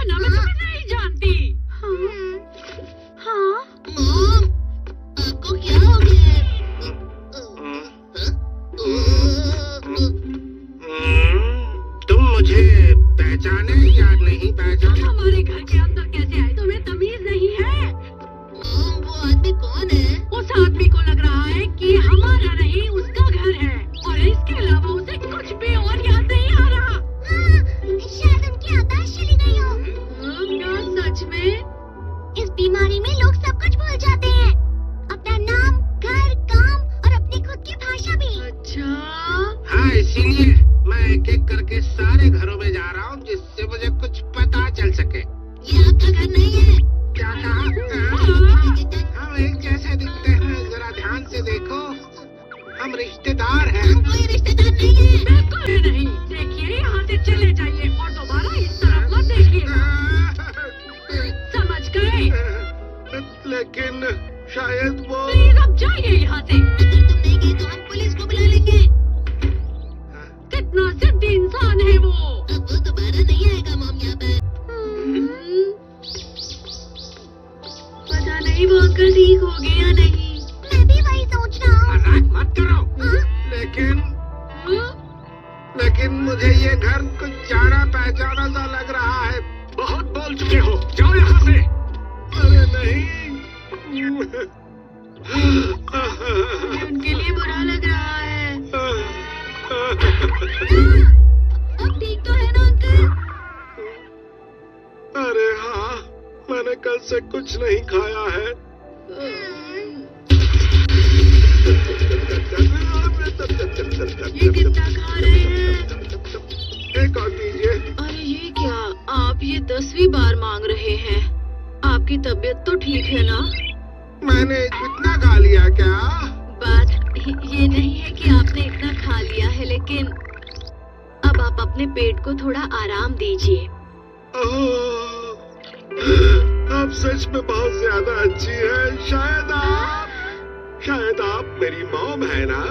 ना, मैं तुम्हें नहीं जानती। हाँ मॉम, आपको क्या हो गया है? तुम मुझे पहचाने या नहीं पहचाने? हमारे घर के अंदर कैसे आए? तुम्हें तमीज नहीं है? मॉम, वो आदमी कौन है? उस आदमी को लग रहा है कि हमारा नहीं उसका घर है, और इसके अलावा उसे कुछ भी और याद नहीं आ रहा। शायद उनकी याददाश्त चली गई हो। क्या सच में? इस बीमारी में लोग सब कुछ भूल जाते हैं, अपना नाम, घर, काम और अपनी खुद की भाषा भी। अच्छा, हाँ, इसीलिए मैं एक एक करके सारे घरों में जा रहा हूँ, जिससे मुझे कुछ पता चल सके। ये आपका घर नहीं है। क्या कहा? हम एक जैसे दिखते हैं, जरा ध्यान से देखो। हम रिश्तेदार हैं। हम कोई रिश्तेदार नहीं है। बिल्कुल नहीं। देखिए, यहाँ से चले जाइए और दोबारा इस तरफ मत देखिएगा। समझ गए? लेकिन शायद वो प्लीज अब जाइए यहाँ से। अगर तुम नहीं गए तो हम पुलिस को बुला लेंगे। कितना सिद्ध इंसान है वो। अब वो दोबारा नहीं आएगा मॉम यहाँ पर। पता नहीं वो अंकल ठीक हो गए या नहीं। मैं भी वही सोच रहा हूँ। मजाक मत करो। लेकिन मुझे ये घर कुछ जाना पहचाना सा लग रहा है। बहुत बोल चुके हो, जाओ यहाँ से। अरे नहीं। उनके लिए बुरा लग रहा है। अब ठीक तो है ना अंकल? अरे हाँ, मैंने कल से कुछ नहीं खाया है। ये कितना खा रहे हैं? एक और दीजिए। अरे ये क्या, आप ये 10वीं बार मांग रहे हैं। आपकी तबीयत तो ठीक है ना? मैंने इतना खा लिया क्या? बात ये नहीं है कि आपने इतना खा लिया है, लेकिन अब आप अपने पेट को थोड़ा आराम दीजिए। आप सच में बहुत ज्यादा अच्छी है। शायद आप मेरी मॉम है ना?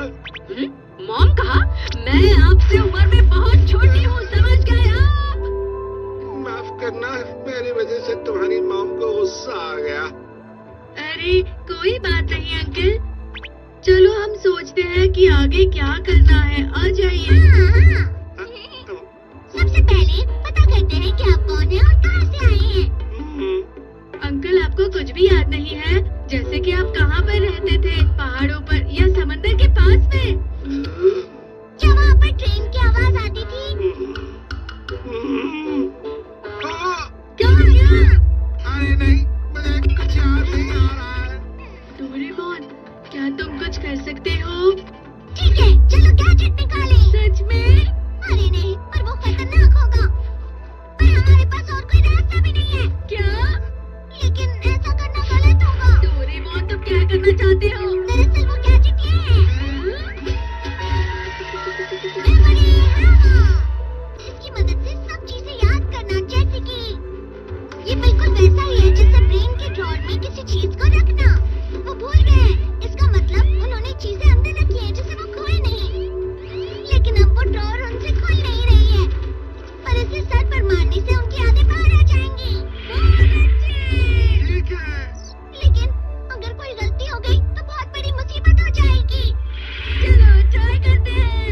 मॉम कहा? मैं आपसे उम्र में बहुत छोटी हूँ, समझ गए आप? माफ करना, मेरी वजह से तुम्हारी मॉम को गुस्सा आ गया। अरे कोई बात नहीं अंकल, चलो हम सोचते हैं कि आगे क्या करना है। आ जाइए। सबसे पहले पता करते हैं कि आप कौन हैं और कहाँ से आए हैं। अंकल, आपको कुछ भी याद नहीं है? जैसे कि आप कहाँ पर रहते थे, पहाड़ों पर या समंदर के पास में? क्या वहाँ पर ट्रेन की आवाज आती थी? क्या हुआ? अरे नहीं, मुझे कुछ याद नहीं आ रहा है। डोरेमोन, क्या तुम कुछ कर सकते हो? ठीक है, चलो गैजेट निकालें। सच में? अरे नहीं, पर वो खतरनाक होगा। पर हमारे पास और कोई रास्ता भी नहीं है। क्या? लेकिन ऐसा करना गलत होगा। डोरेमोन, तुम क्या करना चाहते हो? दरअसल वो गैजेट ये है। Memory hammer. इसकी मदद से सब चीजें याद करना, जैसे कि ये बिल्कुल वैसा ही है जैसे ब्रेन के ड्रॉर में किसी चीज को रखना। वो भूल गए हैं। इसका मतलब उन्होंने चीजें अंदर रखी हैं जिसे वो खोए नहीं। लेकिन अब वो ड्रॉर उनसे खुल नहीं रही है। पर इसे सर पर मारने से उनकी यादें बाहर आ जाएंगी। ठीक है। लेकिन अगर कोई गलती हो गई तो बहुत बड़ी मुसीबत हो जाएगी। चलो ट्राई करते हैं।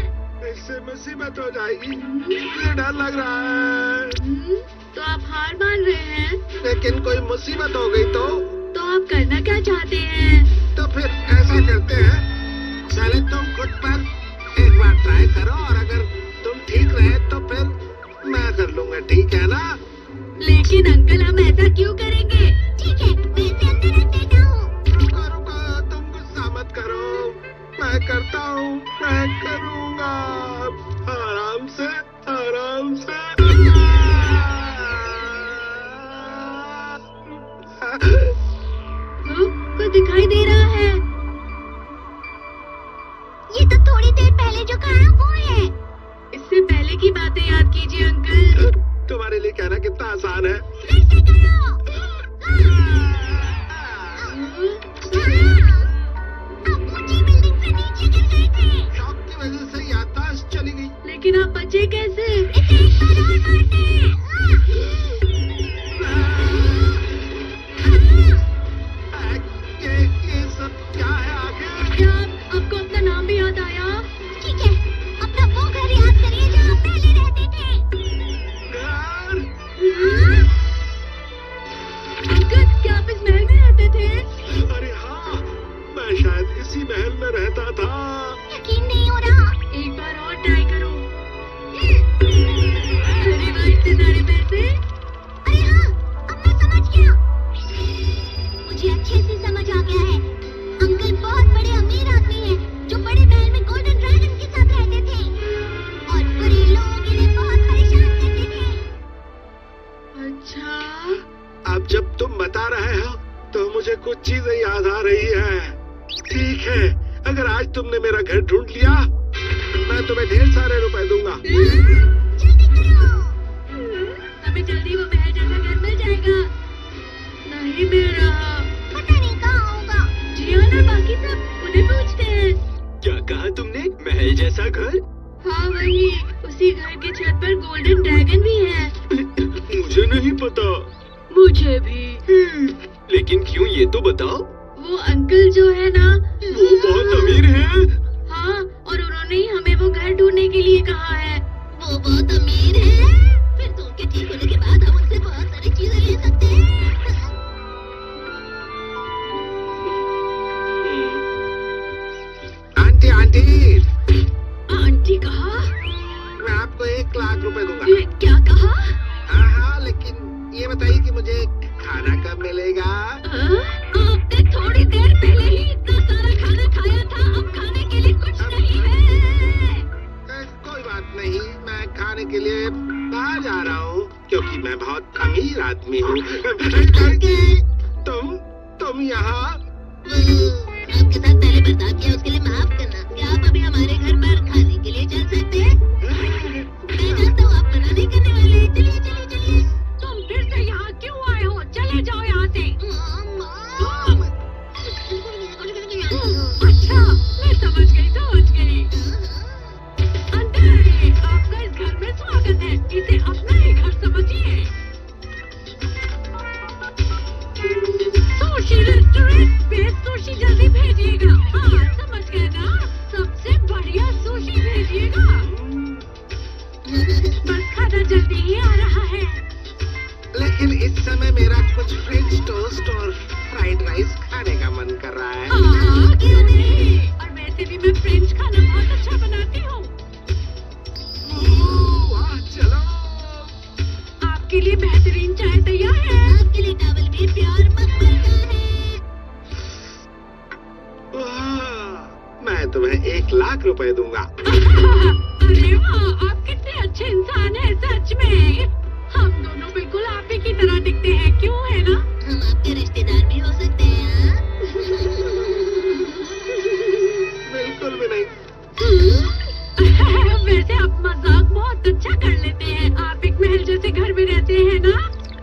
इससे मुसीबत हो जाएगी, मुझे डर लग रहा है। तो आप हार मान रहे हैं? लेकिन कोई मुसीबत हो गई तो आप करना क्या चाहते हैं? तो फिर ऐसा करते हैं, पहले तुम खुद पर एक बार ट्राई करो, और अगर तुम ठीक रहे तो फिर मैं कर लूंगा, ठीक है ना? लेकिन अंकल, हम ऐसा क्यों करेंगे? ठीक है, मैं इसे अंदर रख देता हूँ। रुको रुको, तुम गुस्सा मत करो। मैं करता हूँ, मैं करूँगा। आराम से, आराम से। कुछ दिखाई दे रहा है। ये तो थोड़ी देर पहले जो कहा वो है। इससे पहले की बातें याद कीजिए अंकल। तुम्हारे लिए कहना कितना आसान है। फिर से करो। आप ऊंची बिल्डिंग से नीचे गिर गए थे। शॉक की वजह से याददाश्त चली गई। लेकिन आप बचे कैसे? इसे एक बार और मारते हैं। हाँ? अब जब तुम बता रहे हो तो मुझे कुछ चीजें याद आ रही है। ठीक है, अगर आज तुमने मेरा घर ढूंढ लिया मैं तुम्हें ढेर सारे रुपए दूंगा। जल्दी करो। हमें जल्दी वो महल जैसा घर मिल जाएगा। नहीं मिल रहा। पता नहीं कहाँ होगा। जियान और बाकी सब उन्हें पूछते हैं। क्या कहा तुमने? महल जैसा घर? हाँ वही, उसी घर के छत पर गोल्डन ड्रैगन भी है। मुझे नहीं पता। मुझे भी। लेकिन क्यों, ये तो बताओ। वो अंकल जो है ना, वो बहुत अमीर है। हाँ, और उन्होंने ही हमें वो घर ढूंढने के लिए कहा है। वो बहुत अमीर है। फिर तो उनके ठीक होने के बाद हम उनसे बहुत सारी चीजें ले सकते हैं। आंटी आंटी, आंटी कहा? मैं आपको 1 लाख रुपए दूंगा। ये क्या कहा? हाँ, लेकिन ये बताइए कि मुझे खाना कब मिलेगा? आपने थोड़ी देर पहले ही इतना सारा खाना खाया था, अब खाने के लिए कुछ नहीं है। कोई बात नहीं, मैं खाने के लिए बाहर जा रहा हूँ क्योंकि मैं बहुत अमीर आदमी हूँ। तुम यहाँ? आपके साथ पहले बर्ताव किया उसके लिए माफ करना। क्या आप अभी हमारे घर पर खाने के लिए चल सकते हैं? मैं जानता हूँ आप मना नहीं करने वाले। चलिए चलिए चलिए। तुम फिर से यहाँ क्यों आए हो? चले जाओ यहाँ से। अच्छा, मैं समझ गई। अंदर आइए, आपका इस घर में स्वागत है। इसे अपना ही घर समझिए। सुशी रेस्टोरेंट पे सुशी जल्दी भेजिएगा। हाँ, समझ गए ना? सबसे बढ़िया सुशी भेजिएगा। बस खाना जल्दी ही आ रहा है। लेकिन इस समय मेरा कुछ फ्रेंच टोस्ट और फ्राइड राइस खाने का मन कर रहा है। हाँ, क्यों नहीं? और वैसे भी मैं फ्रेंच खाना बहुत अच्छा बनाती हूँ। वाह, चलो। आपके लिए बेहतरीन चाय तैयार है। आपके लिए चावल भी प्यार मखमल का है। वाह, मैं तुम्हें 1 लाख रुपए दूंगा। अरे वाह, आप कितने अच्छे इंसान हैं सच में। हम दोनों बिल्कुल आप ही की तरह दिखते हैं, क्यों है ना? हम आपके रिश्तेदार भी हो सकते हैं। बिल्कुल भी नहीं। वैसे आप मजाक बहुत अच्छा कर लेते हैं। आप एक महल जैसे घर में रहते हैं ना?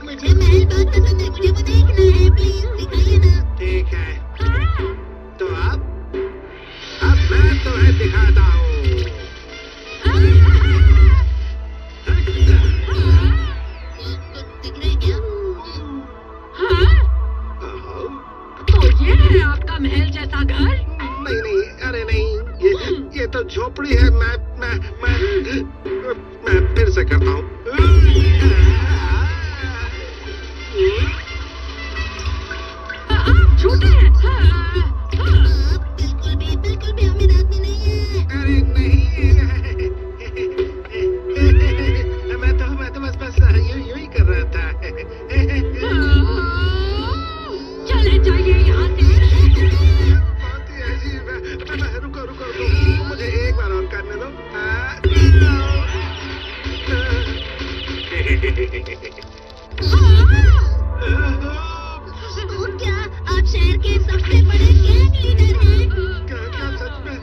मुझे महल बहुत पसंद है। मुझे वो देखना है। प्लीज दिखाइए ना। ठीक है, हाँ। तो अब मैं तुम्हें दिखाता हूँ। दिख रहा है क्या? हाँ? तो ये है आपका महल जैसा घर? नहीं, अरे नहीं, ये तो झोपड़ी है। मैं फिर से करता हूँ। आप झूठे हैं। आप बिल्कुल भी अमीर आदमी नहीं है। अरे नहीं, मैं तो बस यूं ही कर रहा था। चले जाइए यहाँ से। बहुत ही अजीब है। रुको, मुझे एक बार और करने दो। तो क्या आप शहर के सबसे बड़े गैंग लीडर हैं? क्या सच में?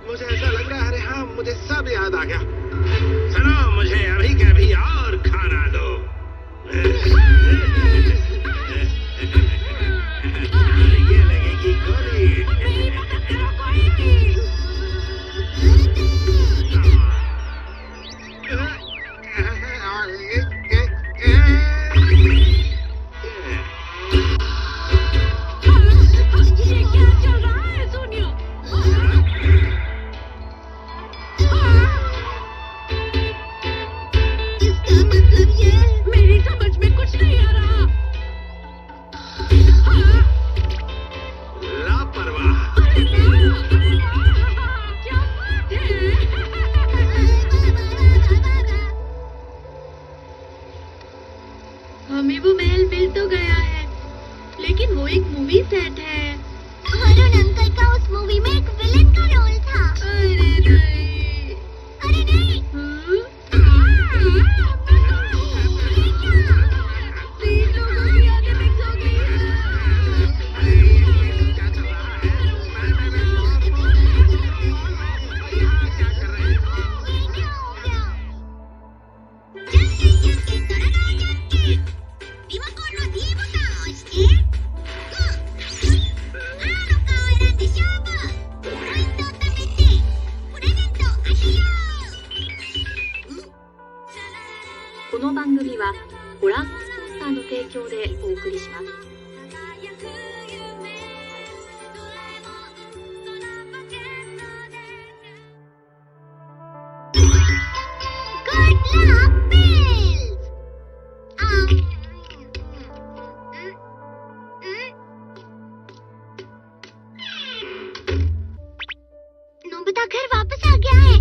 मुझे ऐसा लग रहा है। अरे हाँ, मुझे सब याद आ गया। सुनो, मुझे अभी के अभी और खाना दो। ये लगेगी गोली। मेरी मदद करो कोई। ये क्या चल रहा है सोनियो? इसका मतलब ये मेरी समझ में कुछ नहीं आ रहा। लापरवाह। क्या बात है? हमें वो महल मिल तो गया है, लेकिन वो एक मूवी सेट है। वरुण अंकल का उस मूवी में एक विलेन का रोल था। अरे नहीं। अरे नहीं। हाँ? ये क्या? 提供でお送りします。Good luck, Bills! नोबिता घर वापस आ गया है।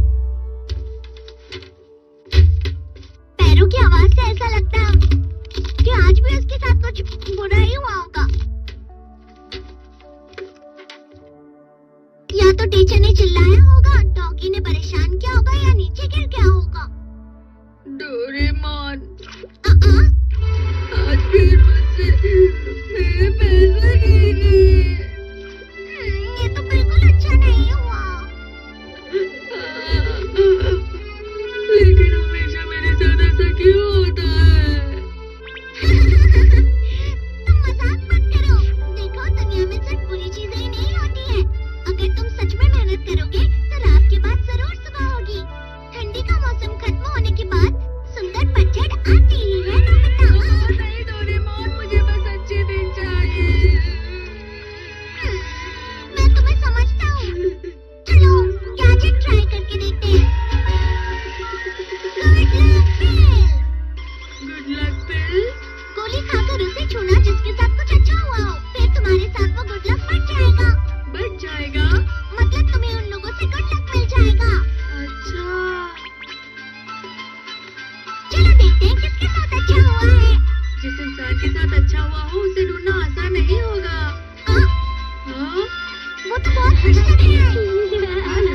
पैरों की आवाज से ऐसा लगता है कि आज भी उसके साथ कुछ बुरा ही हुआ होगा। या तो टीचर ने चिल्लाया होगा, डॉगी ने परेशान किया होगा, या नीचे गिर गया होगा। डोरेमोन, आज फिर मुझसे मेरे पैसे नहीं लिए। ये तो बिल्कुल अच्छा नहीं हुआ। लेकिन हमेशा मेरे साथ ऐसा क्यों होता है? तुम मजाक मत करो। देखो, दुनिया में सिर्फ बुरी चीजें ही नहीं होती है। अगर तुम सच में मेहनत करोगे तो रात के बाद जरूर सुबह होगी। ठंडी का मौसम खत्म होने के बाद सुंदर पतझड़ आती ही है। नहीं डोरेमोन, मुझे बस अच्छे दिन चाहिए। मैं तुम्हें समझता हूँ। चलो गैजेट ट्राई करके देखते हैं। Good luck bill. गोली खाकर उसे छूना जिसके साथ कुछ अच्छा हुआ हो, फिर तुम्हारे साथ वो गुड लक बढ़ जाएगा। बच जाएगा? मतलब तुम्हें उन लोगों से गुड लक मिल जाएगा। अच्छा, चलो देखते हैं किसके साथ अच्छा हुआ है। जिस इंसान के साथ अच्छा हुआ हो उसे ढूंढना आसान नहीं होगा। हाँ? हाँ? वो तो बहुत खुश लग रहा है।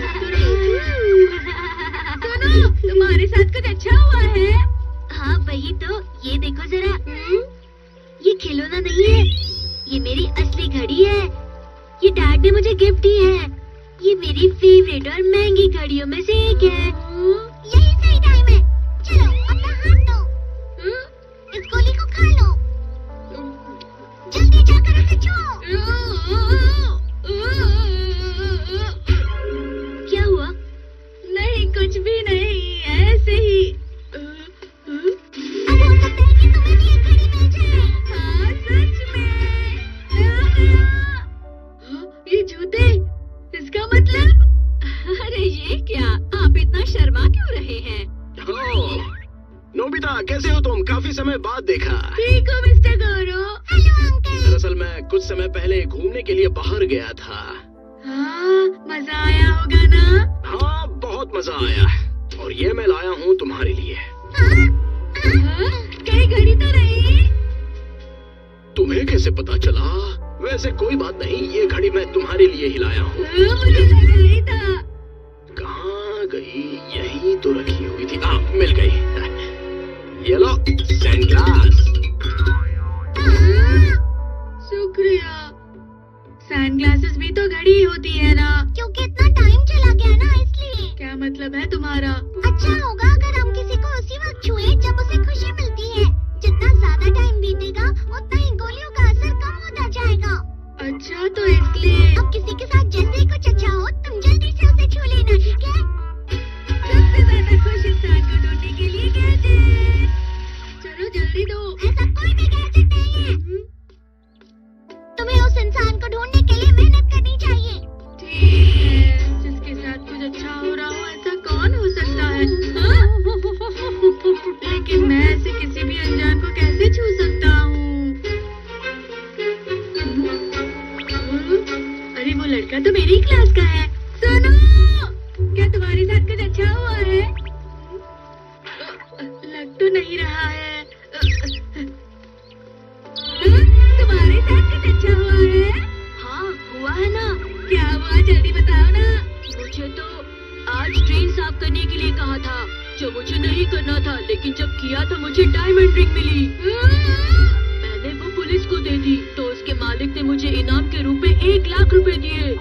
सुनो, तुम्हारे साथ कुछ अच्छा हुआ है? हाँ वही तो। ये देखो जरा। ये खिलौना नहीं है, ये मेरी असली घड़ी है। ये डैड ने मुझे गिफ्ट दी है। ये मेरी फेवरेट और महंगी घड़ियों में से एक है। यही सही टाइम है। चलो अपना हाथ दो। इस गोली को खा लो। जल्दी जाकर उसे छुओ। क्या हुआ? नहीं, कुछ भी नहीं, ऐसे ही। अब हो सकता है कि तुम्हें भी एक घड़ी मिल जाए। हाँ, सच में। ये जूते, इसका मतलब? अरे ये क्या? आप इतना शर्मा क्यों रहे हैं? नोबिता, कैसे हो तुम? काफी समय बाद देखा। ठीक हो मिस्टर गौरव? Hello uncle. दरअसल मैं कुछ समय पहले घूमने के लिए बाहर गया था। हाँ, मजा आया होगा ना? हाँ, बहुत मजा आया। और ये मैं लाया हूँ तुम्हारे लिए। हाँ? कहीं घड़ी तो नहीं? तुम्हें कैसे पता चला? वैसे कोई बात नहीं, ये घड़ी मैं तुम्हारे लिए ही लाया हूँ। मुझे लगा ही था। कहाँ गई? यही तो रखी हुई थी। मिल गई। ये लो, सनग्लास। शुक्रिया। सनग्लासेस भी तो घड़ी ही होती है ना? क्योंकि इतना टाइम चला गया ना, इसलिए। क्या मतलब है तुम्हारा? अच्छा होगा अगर हम किसी को उसी वक्त छुए जब उसे खुशी मिलती है। जितना ज्यादा टाइम बीतेगा उतना ही गोलियों का असर कम होता जाएगा। अच्छा, तो इसलिए अब किसी के साथ जैसे ही कुछ अच्छा हो तुम जल्दी से उसे छू लेना, ठीक है? सबसे ज्यादा खुश इंसान को ढूंढने के लिए गैजेट। चलो जल्दी दो। ऐसा कोई भी गैजेट नहीं है। तुम्हें उस इंसान को ढूंढने के लिए मेहनत करनी चाहिए। ठीक है, जिसके साथ कुछ अच्छा हो रहा हो ऐसा कौन हो सकता है? हाँ? लेकिन मैं ऐसे किसी भी अनजान को कैसे छू सकता हूँ? अरे वो लड़का तो मेरी क्लास का है। सुनो, क्या तुम्हारे साथ कुछ अच्छा हुआ है? लग तो नहीं रहा है। तुम्हारे साथ कुछ अच्छा हुआ है? हाँ, हुआ है ना। क्या हुआ, जल्दी बताओ ना। मुझे तो आज ट्रेन साफ करने के लिए कहा था, जो मुझे नहीं करना था, लेकिन जब किया तो मुझे डायमंड रिंग मिली। मैंने वो पुलिस को दे दी तो उसके मालिक ने मुझे इनाम के रूप में 1 लाख रुपए दिए।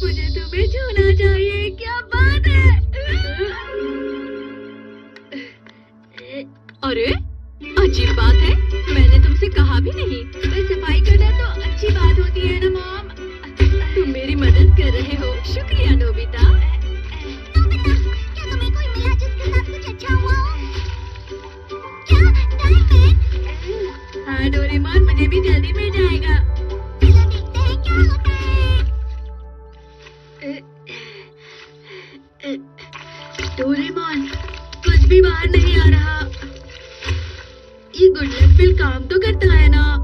मुझे तुम्हें छूना चाहिए, क्या बात है? अरे अजीब बात है, मैंने तुमसे कहा भी नहीं। भाई सफाई करना तो अच्छी बात होती है ना मॉम? तुम मेरी मदद कर रहे हो, शुक्रिया नोबिता। नोबिता, क्या तुम्हें कोई मिला जिसके साथ कुछ अच्छा हुआ हो? क्या डायमंड? डोरेमोन, मुझे भी जल्दी मिल जाएगा। चलो देखते हैं क्या होता है। डोरेमोन, कुछ भी बाहर नहीं आ रहा। ये गुड लक पिल काम तो करता है ना?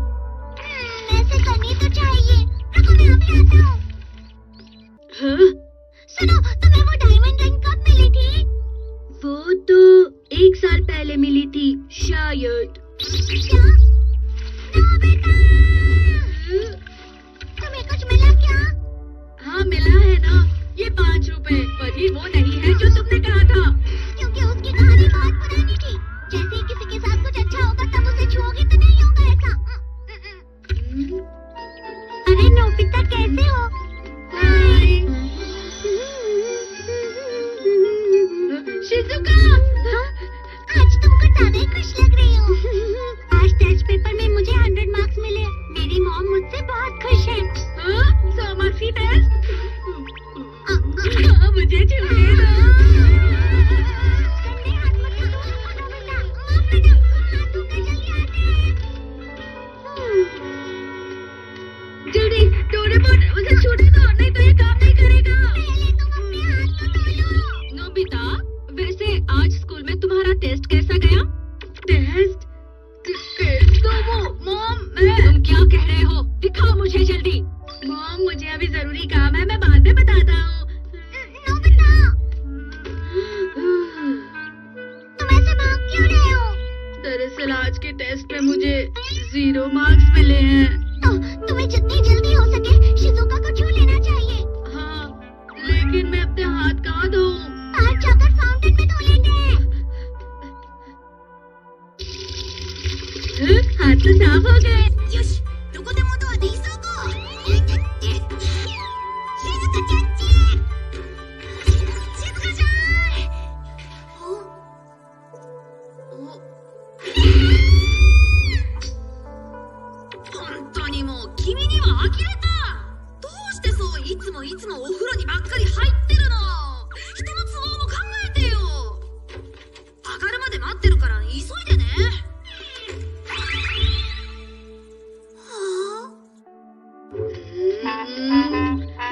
वैसे करनी तो चाहिए। रुको मैं अभी आता हूँ। हाँ? सुनो, तुम्हें वो डायमंड रिंग कब मिली थी? वो तो 1 साल पहले मिली थी शायद। क्या? नोबिता! तुम्हें कुछ मिला क्या? हाँ मिला है ना, ये 5 रुपए। पर ये वो नहीं है जो तुमने कहा था। क्योंकि उसकी कहानी बहुत पुरानी थी। जैसे ही किसी के साथ कुछ अच्छा होगा तब उसे छुओगी तो नहीं होगा ऐसा। अरे नोबिता, कैसे हो? हाय शिजुका, आज तुम कुछ ज्यादा ही खुश लग रही हो। आज टेस्ट पेपर में मुझे 100 मार्क्स मिले। मेरी मॉम मुझसे बहुत खुश है। 100 मार्क्स की टेस्ट? मुझे छूने दो। गंदे हाथ मत लगाओ नोबिता। माफ करना, हाथ धोकर जल्दी आते हैं। जल्दी डोरेमोन, उसे छूने दो, नहीं तो ये काम नहीं करेगा। पहले तुम अपने हाथ को धो लो। नोबिता, वैसे आज स्कूल में तुम्हारा टेस्ट कैसा गया? टेस्ट तो वो मॉम, तुम क्या कह रहे हो? दिखाओ मुझे जल्दी। मॉम, मुझे अभी जरूरी काम है, मैं बाद में बताता हूँ। नोबिता, तुम ऐसे भाग क्यों रहे हो? दरअसल आज के टेस्ट में मुझे 0 मार्क्स मिले हैं। तो तुम्हें जितनी जल्दी हो सके शिजुका को छू लेना चाहिए। हाँ, लेकिन मैं अपने हाथ कहाँ धोऊं? आज जाकर फाउंटेन में धो लेंगे। हाथ तो साफ हो गए। よし、どこでもドアで急ごう。静香ちゃんち。静香ちゃん。本当にもう君には呆れた。どうしてそういつもお風呂にばっかり入ってるの。人の都合も考えてよ。上がるまで待ってるから急いでね。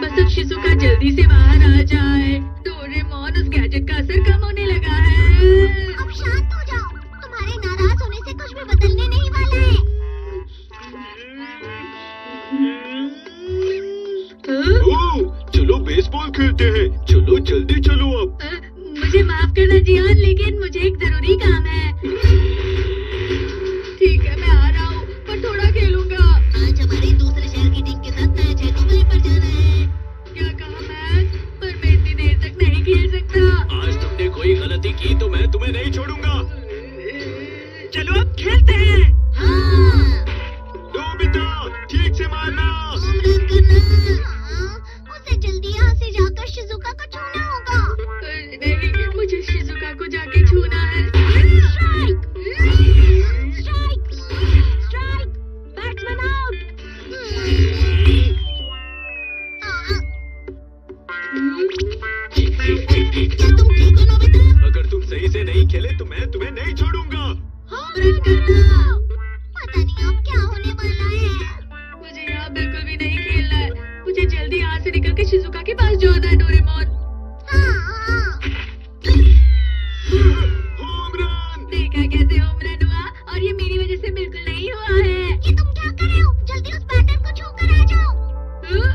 बस अब शिजुका जल्दी से बाहर आ जाए। डोरेमोन, उस गैजेट का असर कम होने लगा है। अब शांत हो जाओ। तुम्हारे नाराज होने से कुछ भी बदलने नहीं वाला है। ओह, चलो बेसबॉल खेलते हैं। चलो जल्दी चलो अब। मुझे माफ करना जियान, लेकिन मुझे एक जरूरी काम है। ठीक है, मैं आ रहा हूँ, पर थोड़ा खेलूंगा। आज हमारे दूसरे शहर की टीम के साथ मैच है, तुम्हें पर जाना है। क्या कहा मैच? पर मैं इतनी देर तक नहीं खेल सकता। आज तुमने कोई गलती की तो मैं तुम्हें नहीं छोड़ूंगा। चलो अब खेलते हैं। हाँ, नोबिता, ठीक से मारना। होम रन करना। उसे जल्दी यहाँ से जाकर शिजुका को छूना होगा। नहीं, मुझे शिजुका को जाके छूना है। Strike, strike, strike, batsman out. क्या तुम ठीक हो नोबिता? अगर तुम सही से नहीं खेले तो मैं तुम्हें नहीं छोड़ूंगा। होम रन करना। पता नहीं अब क्या होने वाला है। मुझे यहाँ बिल्कुल भी नहीं खेलना है। मुझे जल्दी यहाँ से निकल के शिजुका के पास जाना है। डोरेमोन, हाँ, होम रन। देखा कैसे होम रन हुआ? और ये मेरी वजह से बिल्कुल नहीं हुआ है। ये तुम क्या कर रहे हो? जल्दी उस बैटर को छू कर आ जाओ। हाँ?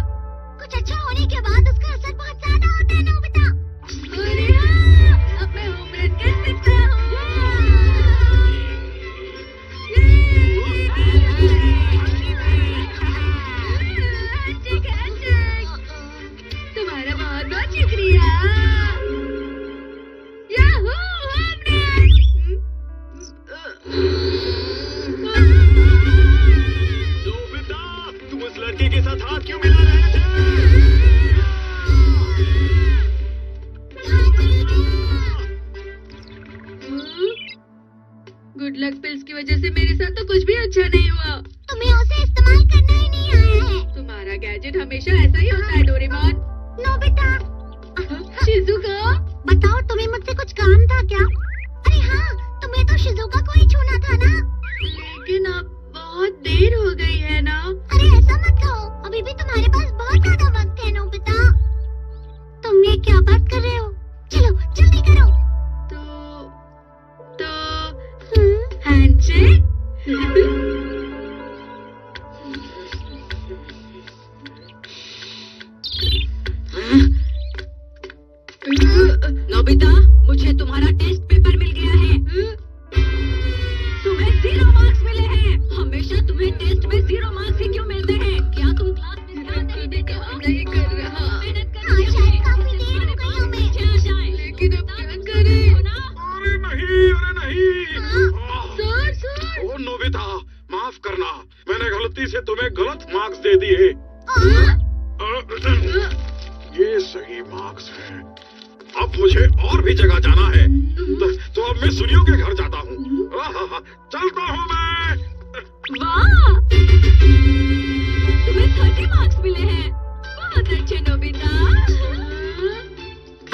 कुछ अच्छा होने के बाद उसका असर बहुत ज्यादा होता है नोबिता। अरे हाँ, अब मैं होम रन कर सकता हूँ। ठीक है, तुम्हारा बहुत बहुत शुक्रिया। Yahoo, home run. नोबिता, तुम उस लड़के के साथ हाथ क्यों मिला रहे थे? गुड लक पिल्स की वजह से मेरे साथ तो कुछ भी अच्छा नहीं हुआ। तुम्हें उसे इस्तेमाल करना ही नहीं आया है। तुम्हारा गैजेट हमेशा ऐसा ही होता है डोरेमोन। नोबिता, शिजुका, बताओ तुम्हें मुझसे कुछ काम था क्या? अरे हाँ, तुम्हें तो शिजुका को ही छूना था ना। लेकिन आप बहुत माफ करना, मैंने गलती से तुम्हें गलत मार्क्स दे दिए। ये सही मार्क्स है। अब मुझे और भी जगह जाना है, तो अब मैं सुनियो के घर जाता हूँ। चलता हूँ मैं। वाह, तुम्हें 30 मार्क्स मिले हैं। बहुत अच्छे नोबिता।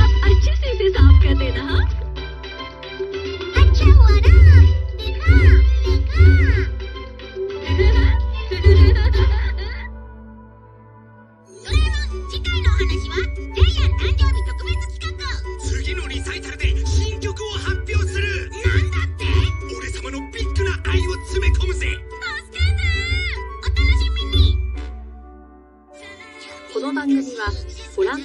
अब अच्छे से इसे साफ कर देना। हाँ, अच्छा हुआ ना, देखा देखा। ドラえもん、次回のお話はジャイアン誕生日特別企画。次のリサイタルで新曲を発表する。なんだって？俺様のビッグな愛を詰め込むぜ。助けて！お楽しみに。この番組はご覧